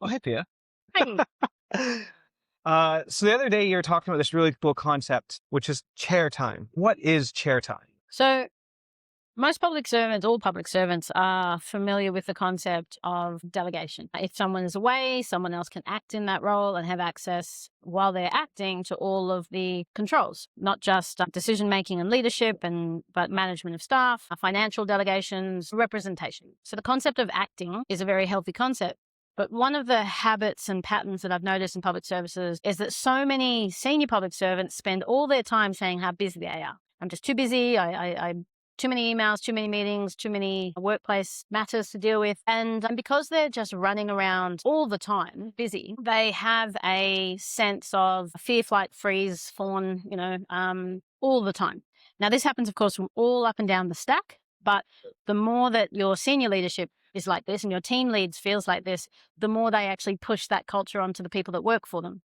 Oh, hey, Pia. Right. So the other day you were talking about this really cool concept, which is chair time. What is chair time? So most public servants, all public servants are familiar with the concept of delegation. If someone is away, someone else can act in that role and have access while they're acting to all of the controls, not just decision making and leadership, but management of staff, financial delegations, representation. So the concept of acting is a very healthy concept. But one of the habits and patterns that I've noticed in public services is that so many senior public servants spend all their time saying how busy they are. I'm just too busy. I'm too many emails, too many meetings, too many workplace matters to deal with. And because they're just running around all the time, busy, they have a sense of fear, flight, freeze, fawn, all the time. Now, this happens, of course, from all up and down the stack. But the more that your senior leadership is like this and your team leads feels like this, the more they actually push that culture onto the people that work for them.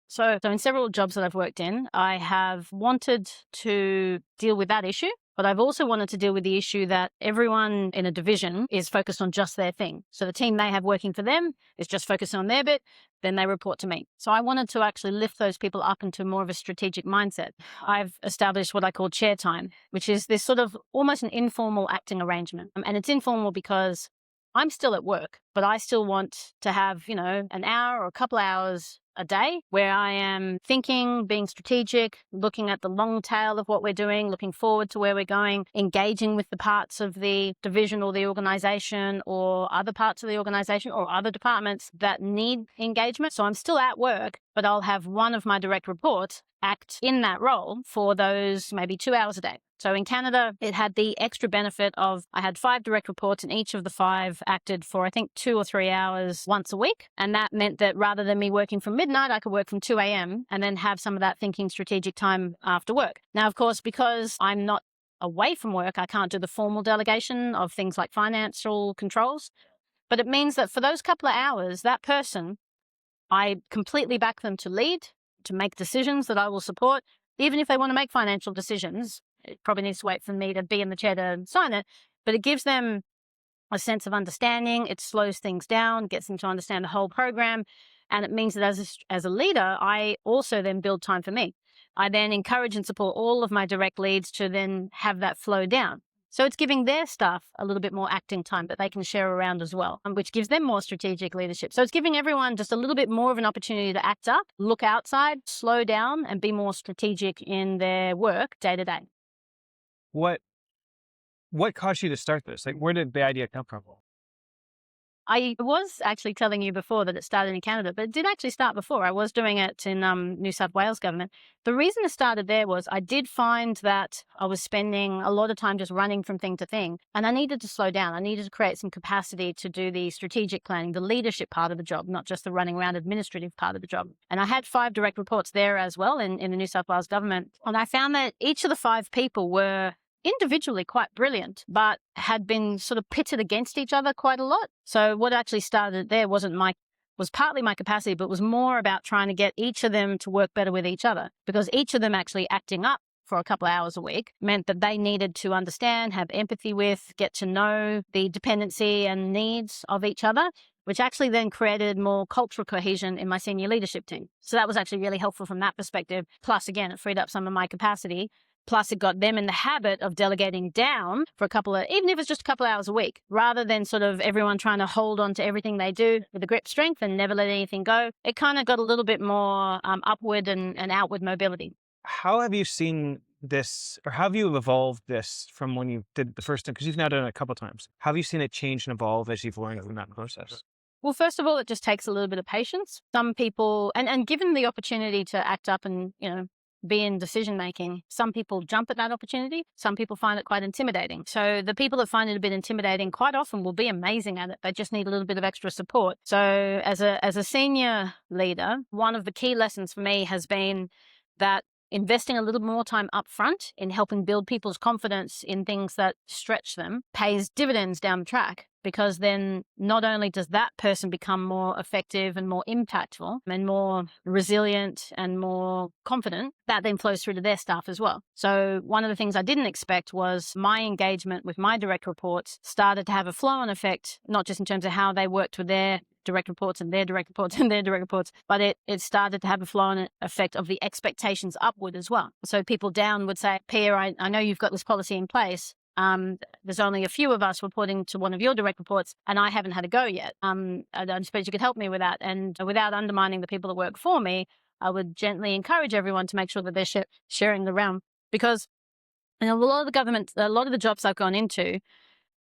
So in several jobs that I've worked in, I have wanted to deal with that issue, but I've also wanted to deal with the issue that everyone in a division is focused on just their thing. So the team they have working for them is just focused on their bit, then they report to me. So I wanted to actually lift those people up into more of a strategic mindset. I've established what I call chair time, which is this sort of almost an informal acting arrangement. And it's informal because I'm still at work, but I still want to have, an hour or a couple hours a day where I am thinking, being strategic, looking at the long tail of what we're doing, looking forward to where we're going, engaging with the parts of the division or the organization or other parts of the organization or other departments that need engagement. So I'm still at work, but I'll have one of my direct reports act in that role for those maybe 2 hours a day. So in Canada, it had the extra benefit of I had 5 direct reports and each of the 5 acted for, I think, 2 or 3 hours once a week. And that meant that rather than me working from midnight, I could work from 2 a.m. and then have some of that thinking strategic time after work. Now, of course, because I'm not away from work, I can't do the formal delegation of things like financial controls. But it means that for those couple of hours, that person, I completely back them to lead, to make decisions that I will support. Even if they want to make financial decisions, it probably needs to wait for me to be in the chair to sign it, but it gives them a sense of understanding. It slows things down, gets them to understand the whole program. And it means that as a leader, I also then build time for me. I then encourage and support all of my direct leads to then have that flow down. So it's giving their staff a little bit more acting time that they can share around as well, which gives them more strategic leadership. So it's giving everyone just a little bit more of an opportunity to act up, look outside, slow down, and be more strategic in their work day to day. What what caused you to start this? Like, where did the idea come from? I was actually telling you before that it started in Canada, but it did actually start before. I was doing it in New South Wales government. The reason it started there was I did find that I was spending a lot of time just running from thing to thing, and I needed to slow down. I needed to create some capacity to do the strategic planning, the leadership part of the job, not just the running around administrative part of the job. And I had 5 direct reports there as well in the New South Wales government. And I found that each of the 5 people were individually quite brilliant, but had been sort of pitted against each other quite a lot. So what actually started there was partly my capacity, but was more about trying to get each of them to work better with each other, because each of them actually acting up for a couple of hours a week meant that they needed to understand, have empathy with, get to know the dependency and needs of each other, which actually then created more cultural cohesion in my senior leadership team. So that was actually really helpful from that perspective. Plus, again, it freed up some of my capacity. Plus, it got them in the habit of delegating down for even if it's just a couple of hours a week, rather than sort of everyone trying to hold on to everything they do with a grip strength and never let anything go. It kind of got a little bit more upward and outward mobility. How have you seen this, or how have you evolved this from when you did the first time? Because you've now done it a couple of times. How have you seen it change and evolve as you've learned from that process? Well, first of all, it just takes a little bit of patience. Some people, and given the opportunity to act up and, be in decision making, some people jump at that opportunity. Some people find it quite intimidating. So the people that find it a bit intimidating quite often will be amazing at it. They just need a little bit of extra support. So as a senior leader, one of the key lessons for me has been that investing a little more time up front in helping build people's confidence in things that stretch them pays dividends down the track, because then not only does that person become more effective and more impactful and more resilient and more confident, that then flows through to their staff as well. So one of the things I didn't expect was my engagement with my direct reports started to have a flow-on effect, not just in terms of how they worked with their direct reports and their direct reports and their direct reports, but it started to have a flow-on effect of the expectations upward as well. So people down would say, Pia, I know you've got this policy in place. There's only a few of us reporting to one of your direct reports, and I haven't had a go yet. I suppose you could help me with that. And without undermining the people that work for me, I would gently encourage everyone to make sure that they're sharing the realm, because a lot of the jobs I've gone into,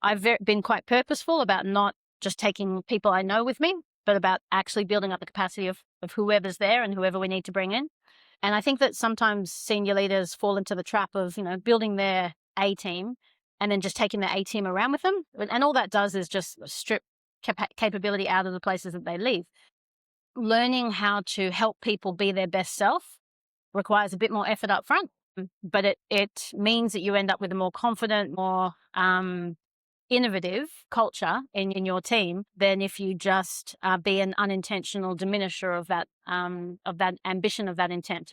I've been quite purposeful about not just taking people I know with me, but about actually building up the capacity of whoever's there and whoever we need to bring in. And I think that sometimes senior leaders fall into the trap of, building their A team and then just taking the A team around with them. And all that does is just strip capability out of the places that they leave. Learning how to help people be their best self requires a bit more effort up front, but it means that you end up with a more confident, more innovative culture in your team than if you just be an unintentional diminisher of that ambition, of that intent.